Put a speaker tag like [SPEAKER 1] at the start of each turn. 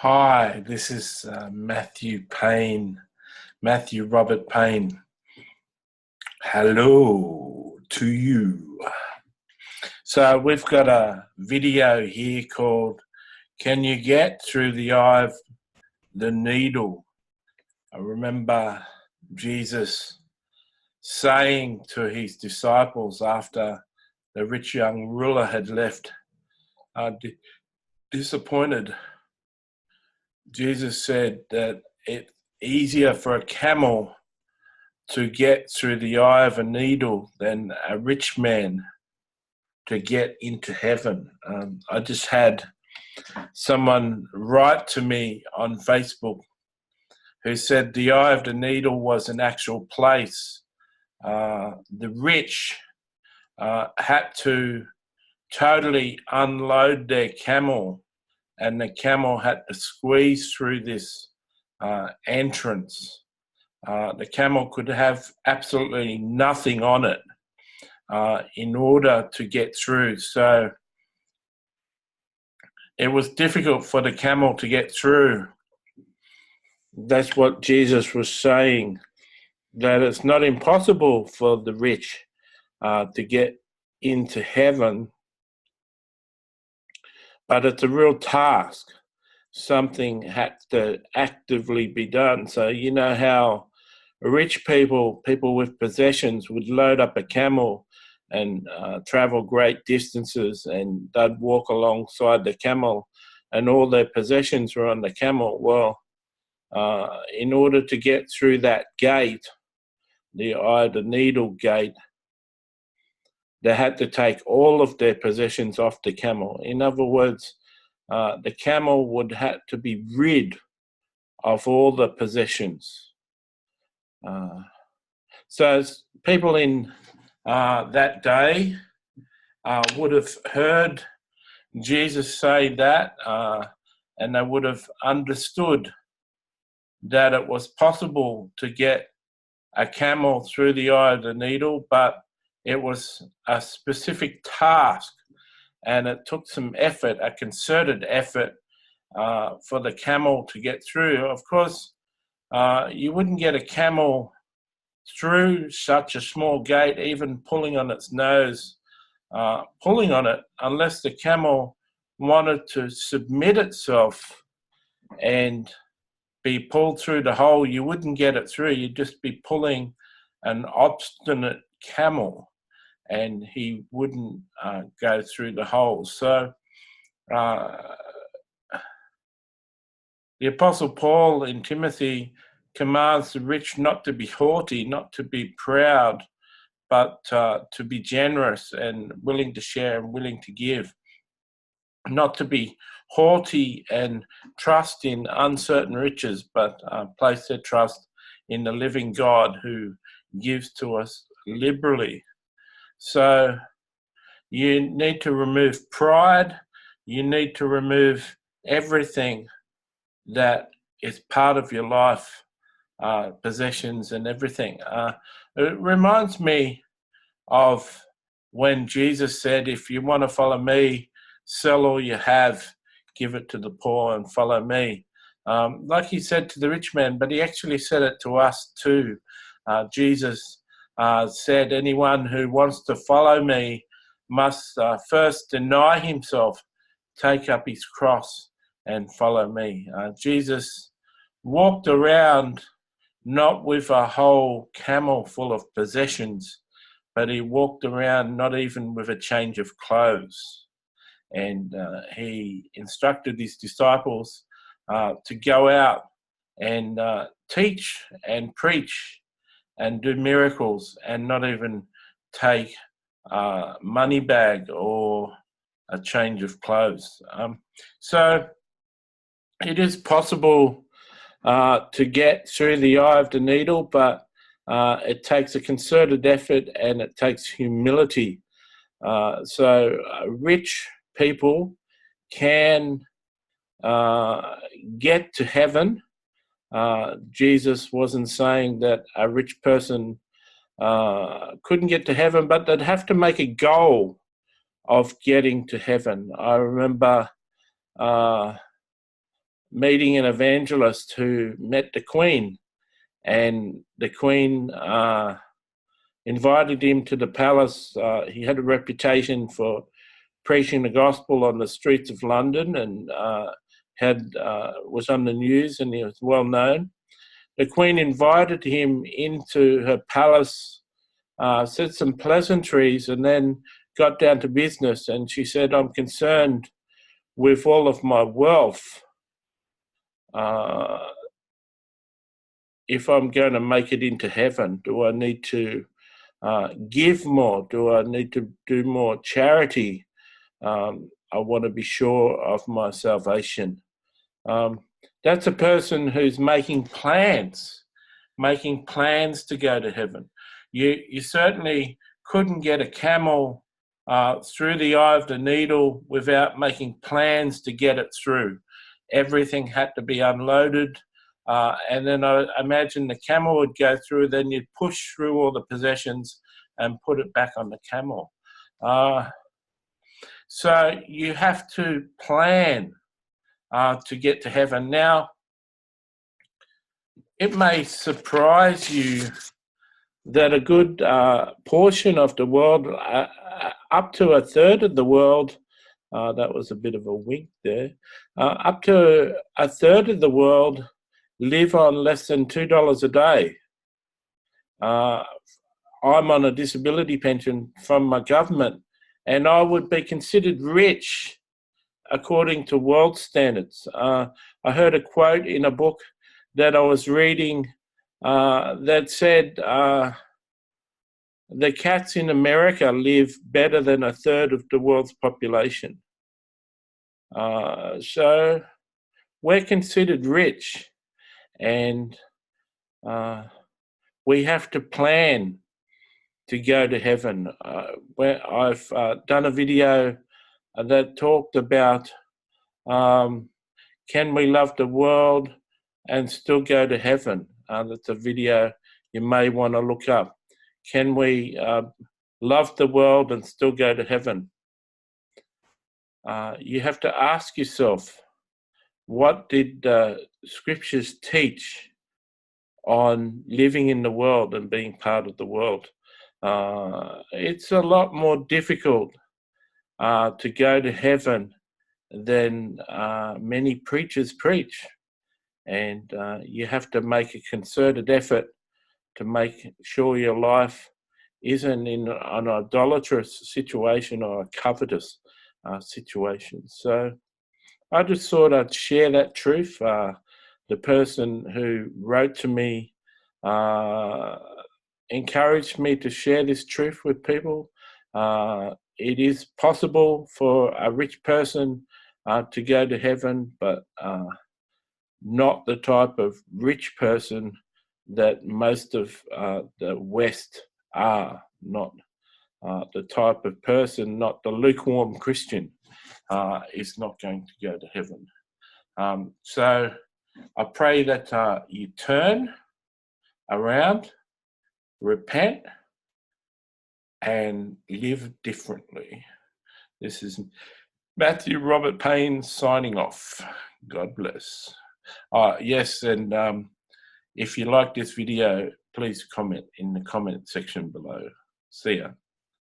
[SPEAKER 1] Hi, this is Matthew Payne, Matthew Robert Payne. Hello to you. So we've got a video here called Can You Get Through the Eye of the Needle? I remember Jesus saying to his disciples after the rich young ruler had left, disappointed. Jesus said that it's easier for a camel to get through the eye of a needle than a rich man to get into heaven. I just had someone write to me on Facebook who said the eye of the needle was an actual place. The rich had to totally unload their camel, and the camel had to squeeze through this entrance. The camel could have absolutely nothing on it in order to get through. So it was difficult for the camel to get through. That's what Jesus was saying, that it's not impossible for the rich to get into heaven, but it's a real task. Something had to actively be done. So you know how rich people with possessions would load up a camel and travel great distances, and they'd walk alongside the camel and all their possessions were on the camel. Well, in order to get through that gate, the eye of the needle gate, they had to take all of their possessions off the camel. In other words, the camel would have to be rid of all the possessions. So people in that day would have heard Jesus say that, and they would have understood that it was possible to get a camel through the eye of the needle, but it was a specific task, and it took some effort, a concerted effort, for the camel to get through. Of course, you wouldn't get a camel through such a small gate, even pulling on its nose, pulling on it, unless the camel wanted to submit itself and be pulled through the hole. You wouldn't get it through. You'd just be pulling an obstinate camel, and he wouldn't go through the hole. So the Apostle Paul in Timothy commands the rich not to be haughty, not to be proud, but to be generous and willing to share and willing to give. Not to be haughty and trust in uncertain riches, but place their trust in the living God who gives to us liberally. So you need to remove pride. You need to remove everything that is part of your life, possessions and everything. It reminds me of when Jesus said, if you want to follow me, sell all you have, give it to the poor and follow me. Like he said to the rich man, but he actually said it to us too. Jesus said, anyone who wants to follow me must first deny himself, take up his cross and follow me. Jesus walked around not with a whole camel full of possessions, but he walked around not even with a change of clothes. And he instructed his disciples to go out and teach and preach and do miracles, and not even take a money bag or a change of clothes. So it is possible to get through the eye of the needle, but it takes a concerted effort and it takes humility. So rich people can get to heaven. Jesus wasn't saying that a rich person couldn't get to heaven, but they'd have to make a goal of getting to heaven. I remember meeting an evangelist who met the Queen, and the Queen invited him to the palace. He had a reputation for preaching the gospel on the streets of London, and was on the news, and he was well known. The Queen invited him into her palace, said some pleasantries, and then got down to business. And she said, "I'm concerned with all of my wealth. If I'm going to make it into heaven, do I need to give more? Do I need to do more charity? I want to be sure of my salvation." That's a person who's making plans to go to heaven. You certainly couldn't get a camel through the eye of the needle without making plans to get it through. Everything had to be unloaded, and then I imagine the camel would go through, then you'd push through all the possessions and put it back on the camel. So you have to plan to get to heaven. Now, it may surprise you that a good portion of the world, up to a third of the world, that was a bit of a wink there, up to a third of the world live on less than $2 a day. I'm on a disability pension from my government, and I would be considered rich according to world standards. I heard a quote in a book that I was reading that said the cats in America live better than a third of the world's population. So we're considered rich, and we have to plan to go to heaven. Where I've done a video that talked about can we love the world and still go to heaven? That's a video you may want to look up. Can we love the world and still go to heaven? You have to ask yourself, what did scriptures teach on living in the world and being part of the world? It's a lot more difficult to go to heaven than many preachers preach. And you have to make a concerted effort to make sure your life isn't in an idolatrous situation or a covetous situation. So I just thought I'd share that truth. The person who wrote to me encouraged me to share this truth with people. It is possible for a rich person to go to heaven, but not the type of rich person that most of the West are. Not the type of person, not the lukewarm Christian is not going to go to heaven. So I pray that you turn around, repent, and live differently. This is Matthew Robert Payne signing off. God bless. Yes, and if you like this video, please comment in the comment section below. See ya.